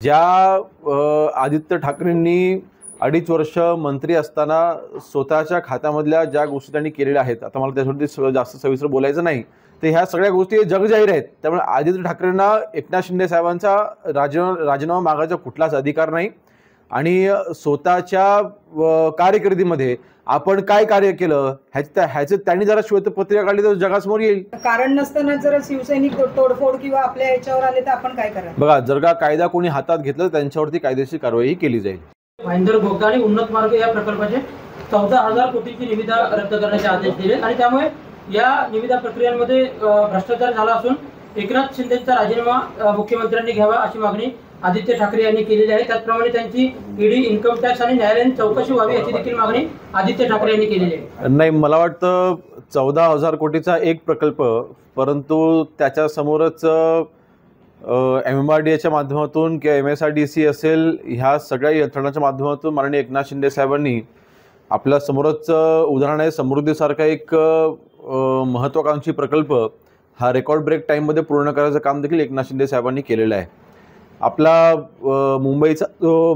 ज्या आदित्य ठाकरेंनी 2.5 वर्ष मंत्री असताना स्वतःच्या खात्यामधल्या ज्या गोष्टी त्यांनी केलेल्या आहेत, आता मला त्याच्यावरती जास्त सविस्तर बोलायचं नाही, तर ह्या सगळ्या गोष्टी जगजाहीर आहेत. त्यामुळे आदित्य ठाकरेंना एकनाथ शिंदे साहेबांचा राजीनामा मागायचा कुठलाच अधिकार नाही. आणि स्वतःच्या कारकिर्दीमध्ये आपण काय कार्य केलं ह्याचं त्यांनी जरा श्वेतपत्रिका काढली तर जगासमोर येईल. कारण नसताना जर शिवसैनिक तोडफोड किंवा आपल्या याच्यावर आले तर आपण काय करायचं? बघा, जर का कायदा कोणी हातात घेतलं त्यांच्यावरती कायदेशीर कारवाई केली जाईल. महेंद्र घोगदाणी उन्नत मार्ग या प्रकल्पाचे 14,000 कोटीची निविदा रद्द करण्याचे आदेश दिले आणि त्यामुळे या निविदा प्रक्रियांमध्ये भ्रष्टाचार झाला असून एकनाथ शिंदेचा राजीनामा मुख्यमंत्र्यांनी घ्यावा अशी मागणी आदित्य ठाकरे यांनी केलेली आहे. त्याचप्रमाणे त्यांची ईडी, इन्कम टॅक्स आणि न्यायालयीन चौकशी व्हावी याची देखील मागणी आदित्य ठाकरे यांनी केलेली आहे. नाही, मला वाटतं 14,000 कोटीचा एक प्रकल्प, परंतु त्याच्या समोरच MMRDAच्या माध्यमातून किंवा MSRDC असेल, ह्या सगळ्या यंत्रणांच्या माध्यमातून माननीय एकनाथ शिंदे साहेबांनी आपल्या समोरच उदाहरण आहे समृद्धीसारखा एक महत्त्वाकांक्षी प्रकल्प हा रेकॉर्ड ब्रेक टाईममध्ये पूर्ण करायचं काम देखील एकनाथ शिंदे साहेबांनी केलेलं आहे. आपला मुंबईचा जो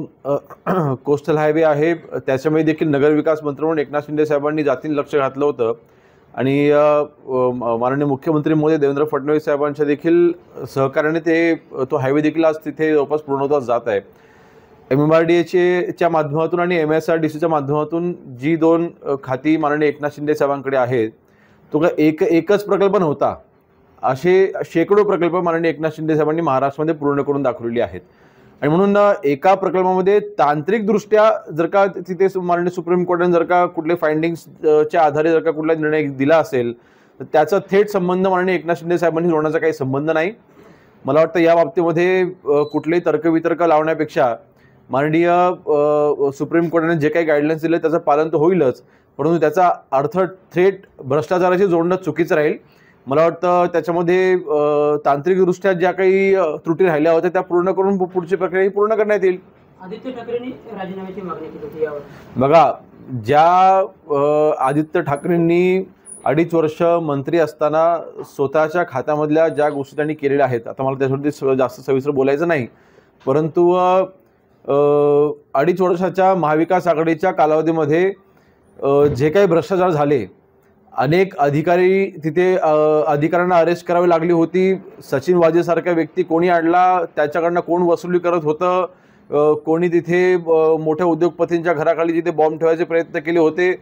कोस्टल हायवे आहे त्याच्यामध्ये देखील नगरविकास मंत्री म्हणून एकनाथ शिंदे साहेबांनी जातीने लक्ष घातलं होतं आणि माननीय मुख्यमंत्री महोदय देवेंद्र फडणवीस साहेबांच्या देखील सहकार्याने तो हायवे देखील आज तिथे जवळपास पूर्णत्वास जात आहे. MMRDAच्या माध्यमातून आणि MSRDCच्या माध्यमातून जी 2 खाती माननीय एकनाथ शिंदे साहेबांकडे आहेत, तो एकच प्रकल्प नव्हता, असे शेकडो प्रकल्प माननीय एकनाथ शिंदे साहेबांनी महाराष्ट्रामध्ये पूर्ण करून दाखवलेले आहेत. आणि म्हणून एका प्रकल्पामध्ये तांत्रिकदृष्ट्या जर का तिथे माननीय सुप्रीम कोर्टाने जर का कुठले फाइंडिंग्सच्या आधारे जर का कुठला निर्णय दिला असेल तर त्याचा थेट संबंध माननीय एकनाथ शिंदे साहेबांनी जोडण्याचा काही संबंध नाही. मला वाटतं या बाबतीमध्ये कुठलेही तर्कवितर्क लावण्यापेक्षा माननीय सुप्रीम कोर्टाने जे काही गाईडलाईन्स दिले त्याचं पालन तर होईलच, परंतु त्याचा अर्थ थेट भ्रष्टाचाराशी जोडणं चुकीचं राहील. मला वाटतं त्याच्यामध्ये तांत्रिकदृष्ट्या ज्या काही त्रुटी राहिल्या होत्या त्या पूर्ण करून पुढची प्रक्रिया ही पूर्ण करण्यात येईल. आदित्य ठाकरेंनी राजीनाम्याची मागणी केली होती यावर. बघा, ज्या आदित्य ठाकरेंनी 2.5 वर्ष मंत्री असताना स्वतःच्या खात्यामधल्या ज्या गोष्टी त्यांनी केलेल्या आहेत, आता मला त्याच्यावरती जास्त सविस्तर बोलायचं नाही, परंतु 2.5 वर्षाच्या महाविकास आघाडीच्या कालावधीमध्ये जे काही भ्रष्टाचार झाले, अनेक अधिकारी तिथे अधिकाऱ्यांना अरेस्ट करावी लागली होती. सचिन वाजेसारखा व्यक्ती कोणी आणला, त्याच्याकडनं कोण वसुली करत होतं, कोणी तिथे मोठ्या उद्योगपतींच्या घराखाली जिथे बॉम्ब ठेवायचे प्रयत्न केले होते,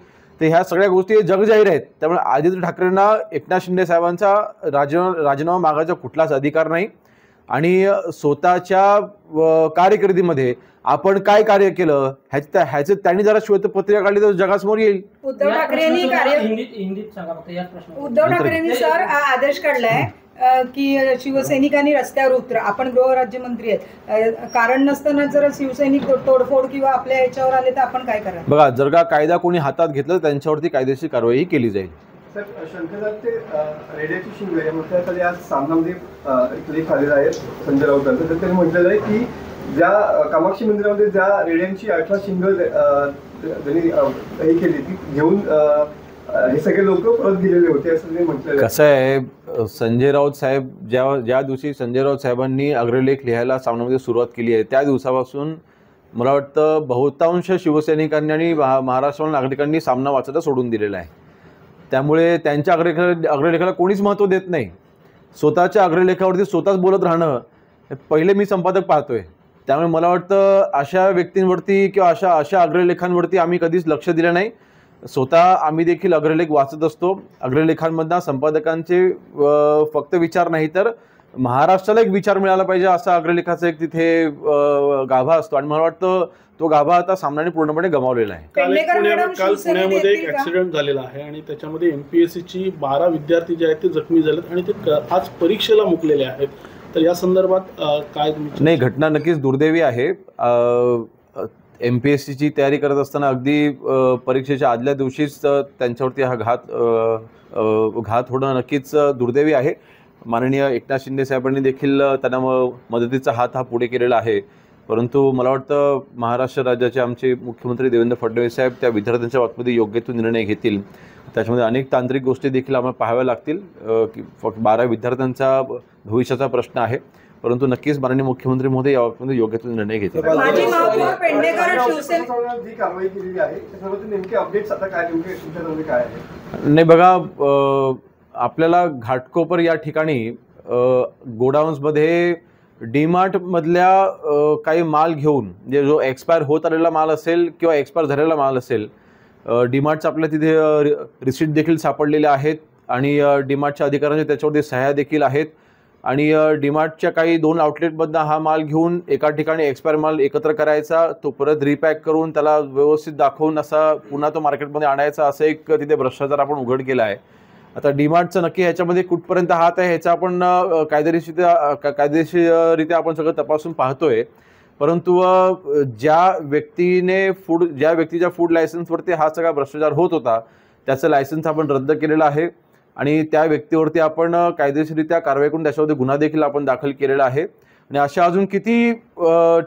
तर ह्या सगळ्या गोष्टी जगजाहीर आहेत. त्यामुळे आदित्य ठाकरेंना एकनाथ शिंदे साहेबांचा राजीनामा मागायचा कुठलाच अधिकार नाही. आणि स्वतःच्या कारकिर्दीमध्ये आपण काय कार्य केलं ह्याचं त्यांनी जरा श्वेतपत्रिका काढली तर जगासमोर येईल. उद्धव ठाकरेंनी सर आदेश काढलाय की शिवसैनिकांनी रस्त्यावर उतरा. आपण गृहराज्यमंत्री आहेत, कारण नसताना जर शिवसैनिक तोडफोड किंवा आपल्या याच्यावर आले तर आपण काय करायचं? बघा, जर का कायदा कोणी हातात घेतलं तर त्यांच्यावरती कायदेशीर कारवाई केली जाईल. सर, शंकरराव ते रेड्याची शिंगे म्हटलं आज सामनामध्ये एक लेख आलेला आहे संजय राऊतांचा. तर त्यांनी म्हटलेलं आहे की ज्या कामाक्षी मंदिरामध्ये ज्या रेड्यांची 18 शिंग त्यांनी हे केली ती घेऊन हे सगळे लोक परत गेलेले होते असं त्यांनी म्हटलेलं. कसं आहे, संजय राऊत साहेब ज्या दिवशी संजय राऊत साहेबांनी अग्रलेख लिहायला सामनामध्ये सुरुवात केली आहे त्या दिवसापासून मला वाटतं बहुतांश शिवसैनिकांनी आणि महाराष्ट्रातील नागरिकांनी सामना वाचायला सोडून दिलेला आहे. त्यामुळे त्यांच्या अग्रलेखाला कोणीच महत्त्व देत नाही. स्वतःच्या अग्रलेखावरती स्वतःच बोलत राहणं पहिले मी संपादक पाहतोय. त्यामुळे मला वाटतं अशा व्यक्तींवरती किंवा अशा अग्रलेखांवरती आम्ही कधीच लक्ष दिलं नाही. स्वतः आम्ही देखील अग्रलेख वाचत असतो. अग्रलेखांमधनं संपादकांचे फक्त विचार नाही तर महाराष्ट्राला एक विचार मिळाला पाहिजे असा अग्रलेखाचा एक तिथे गाभा असतो आणि मला वाटतं तो गाभा आता सामन्याने पूर्णपणे गमावलेला आहे. काल पुण्यामध्ये एक ऍक्सिडेंट झालेला आहे आणि त्याच्यामध्ये MPSCची 12 विद्यार्थी जे आहेत ते जखमी झालेत आणि ते आज परीक्षेला मुकलेले आहेत. तर या संदर्भात काय नाही, घटना नक्कीच दुर्दैवी आहे. MPSCची तयारी करत असताना अगदी परीक्षेच्या आदल्या दिवशीच त्यांच्यावरती हा घात होणं नक्कीच दुर्दैवी आहे. माननीय एकनाथ शिंदे साहेबांनी देखील त्यांना मदतीचा हात हा पुढे केलेला आहे. परंतु मला वाटतं महाराष्ट्र राज्याचे आमचे मुख्यमंत्री देवेंद्र फडणवीस साहेब त्या विद्यार्थ्यांच्या बाबतीमध्ये योग्य तो निर्णय घेतील. त्याच्यामध्ये अनेक तांत्रिक गोष्टी देखील आम्हाला पाहाव्या लागतील की फक्त 12 विद्यार्थ्यांचा भविष्याचा प्रश्न आहे. परंतु नक्कीच माननीय मुख्यमंत्री महोदय या बाबतीमध्ये योग्य तो निर्णय घेतील. माजी महापौर पेडणेकर शिवसेना जी कारवाई केलेली आहे त्याच्यामध्ये नेमके अपडेट्स आता काय नेमके तुमच्याकडे काय आहे? नाही बघा, आपल्याला घाटकोपर या ठिकाणी गोडाऊन्समध्ये डीमार्ट मधल्या काही माल घेऊन, म्हणजे जो एक्सपायर होत आलेला माल असेल किंवा एक्सपायर झालेला माल असेल, डीमार्टचं आपल्या तिथे रिसीट देखील सापडलेले आहेत आणि डीमार्टच्या अधिकाऱ्यांच्या त्याच्यावरती सह्या देखील आहेत आणि डीमार्टच्या काही 2 आउटलेटमधनं हा माल घेऊन एका ठिकाणी एक्सपायर माल एकत्र करायचा, तो परत रिपॅक करून त्याला व्यवस्थित दाखवून असा पुन्हा तो मार्केटमध्ये आणायचा, असं एक तिथे भ्रष्टाचार आपण उघड केला आहे. आता डीमार्टचं नक्की ह्याच्यामध्ये कुठपर्यंत हात आहे ह्याचा आपण कायदेशीररित्या आपण सगळं तपासून पाहतोय. परंतु ज्या व्यक्तीच्या फूड लायसन्सवरती हा सगळा भ्रष्टाचार होत होता त्याचं लायसन्स आपण रद्द केलेलं आहे आणि त्या व्यक्तीवरती आपण कायदेशीररित्या कारवाई करून त्याच्यावरती गुन्हा देखील आपण दाखल केलेला आहे. आणि अशा अजून किती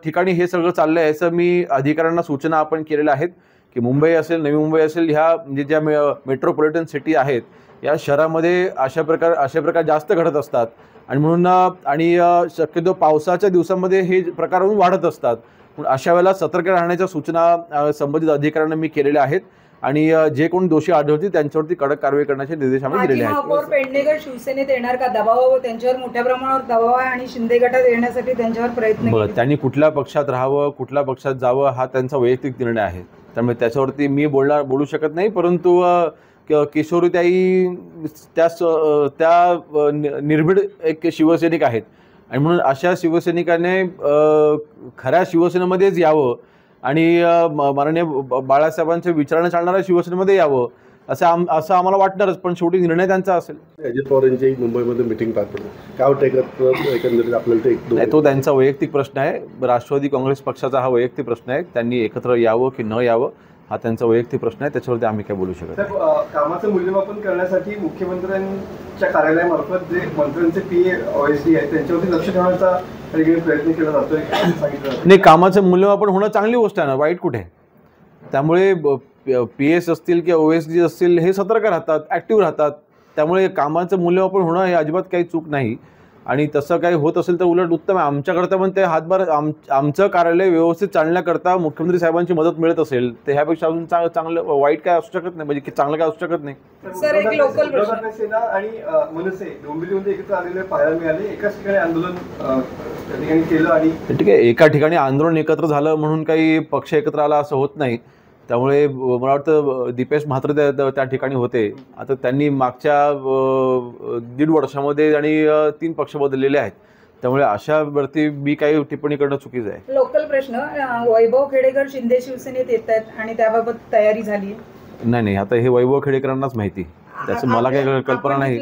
ठिकाणी हे सगळं चाललं आहे याचं मी अधिकाऱ्यांना सूचना आपण केलेल्या आहेत की मुंबई असेल, नवी मुंबई असेल, ह्या म्हणजे ज्या मेट्रोपॉलिटन सिटी आहेत या शहरामध्ये अशा प्रकार जास्त घडत असतात आणि म्हणून आणि शक्यतो पावसाच्या दिवसामध्ये हे प्रकार वाढत असतात. म्हणून अशा वेळेला सतर्क राहण्याच्या सूचना संबंधित अधिकाऱ्यांना मी केलेल्या आहेत आणि जे कोण दोषी आढळतील त्यांच्यावरती कडक कारवाई करण्याचे निर्देश आम्ही दिलेले आहेत. महापौर पेडणेकर शिवसेनेत येणार का? दबाव त्यांच्यावर मोठ्या प्रमाणावर दबाव आहे आणि शिंदे गटात येण्यासाठी त्यांच्यावर प्रयत्न बरं, त्यांनी कुठल्या पक्षात राहावं, कुठल्या पक्षात जावं हा त्यांचा वैयक्तिक निर्णय आहे, त्यामुळे त्याच्यावरती मी बोलू शकत नाही. परंतु किशोरीताई त्या निर्भीड एक शिवसैनिक आहेत आणि म्हणून अशा शिवसैनिकाने खऱ्या शिवसेनेमध्येच यावं आणि माननीय बाळासाहेबांच्या विचाराने चालणाऱ्या शिवसेनेमध्ये यावं असं आम्हाला वाटणारच, पण शेवटी निर्णय त्यांचा असेल. अजित पवार यांची मुंबईमध्ये मिटिंग पार पडली, काय वाटतं एकंदरीत आपल्याला ते तो त्यांचा वैयक्तिक प्रश्न आहे. राष्ट्रवादी काँग्रेस पक्षाचा हा वैयक्तिक प्रश्न आहे, त्यांनी एकत्र यावं की न यावं हा त्यांचा वैयक्तिक प्रश्न आहे, त्याच्यावरती आम्ही काय बोलू शकत नाही. कामाचं मूल्यमापन करण्यासाठी मुख्यमंत्र्यांच्या कार्यालयामार्फत जे मंत्र्यांचे PA OSD आहेत त्यांच्यावरती लक्ष ठेवण्याचा प्रयत्न केला जातोय सांगितलं. नाही, कामाचं मूल्यमापन होणं चांगली गोष्ट आहे ना, वाईट कुठे. त्यामुळे PS असतील किंवा OSD असतील हे सतर्क राहतात, ॲक्टिव्ह राहतात, त्यामुळे कामाचं मूल्यमापन होणं हे अजिबात काही चूक नाही आणि तसं काही होत असेल तर उलट उत्तम आहे. आमच्याकरता पण ते हातभार आमचं कार्यालय व्यवस्थित चालण्याकरता मुख्यमंत्री साहेबांची मदत मिळत असेल तर ह्यापेक्षा अजून चांगलं वाईट काय असू शकत नाही, म्हणजे चांगलं काय असू शकत नाही. सर, एक लोकल प्रश्न. सेना आणि मनसे डोंबिवलीमध्ये एकत्र आलेले पाहायला मिळाले, एकाच ठिकाणी आंदोलन त्या ठिकाणी केलं आणि ठीक आहे, एका ठिकाणी आंदोलन एकत्र झालं म्हणून काही पक्ष एकत्र आला असं होत नाही. त्यामुळे मला वाटतं दीपेश म्हात्रे त्या ठिकाणी होते. आता त्यांनी मागच्या 1.5 वर्षामध्ये आणि 3 पक्ष बदललेले आहेत, त्यामुळे अशावरती मी काही टिप्पणी करणं चुकीचं आहे. लोकल प्रश्न. वैभव खेडेकर शिंदे शिवसेनेत येत आहेत आणि त्याबाबत तयारी झाली? नाही, आता हे वैभव खेडेकरांनाच माहिती, त्याचं मला काही कल्पना नाही.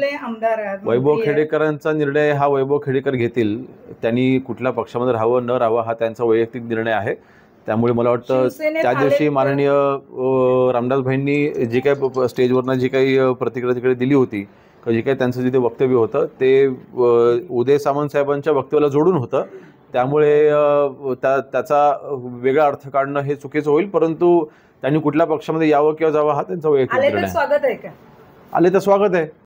वैभव खेडेकरांचा निर्णय हा वैभव खेडेकर घेतील. त्यांनी कुठल्या पक्षामध्ये राहावं न राहावं हा त्यांचा वैयक्तिक निर्णय आहे. त्यामुळे मला वाटतं त्या दिवशी माननीय रामदास भाईंनी जे काही स्टेजवरनं जी काही प्रतिक्रिया तिकडे दिली होती, जे काही त्यांचं जिथे वक्तव्य होतं ते उदय सामंत साहेबांच्या वक्तव्याला जोडून होतं, त्यामुळे त्याचा वेगळा अर्थ काढणं हे चुकीचं होईल. परंतु त्यांनी कुठल्या पक्षामध्ये यावं किंवा जावं हा त्यांचा वैयक्तिक निर्णय आहे. स्वागत आहे का? आले तर स्वागत आहे.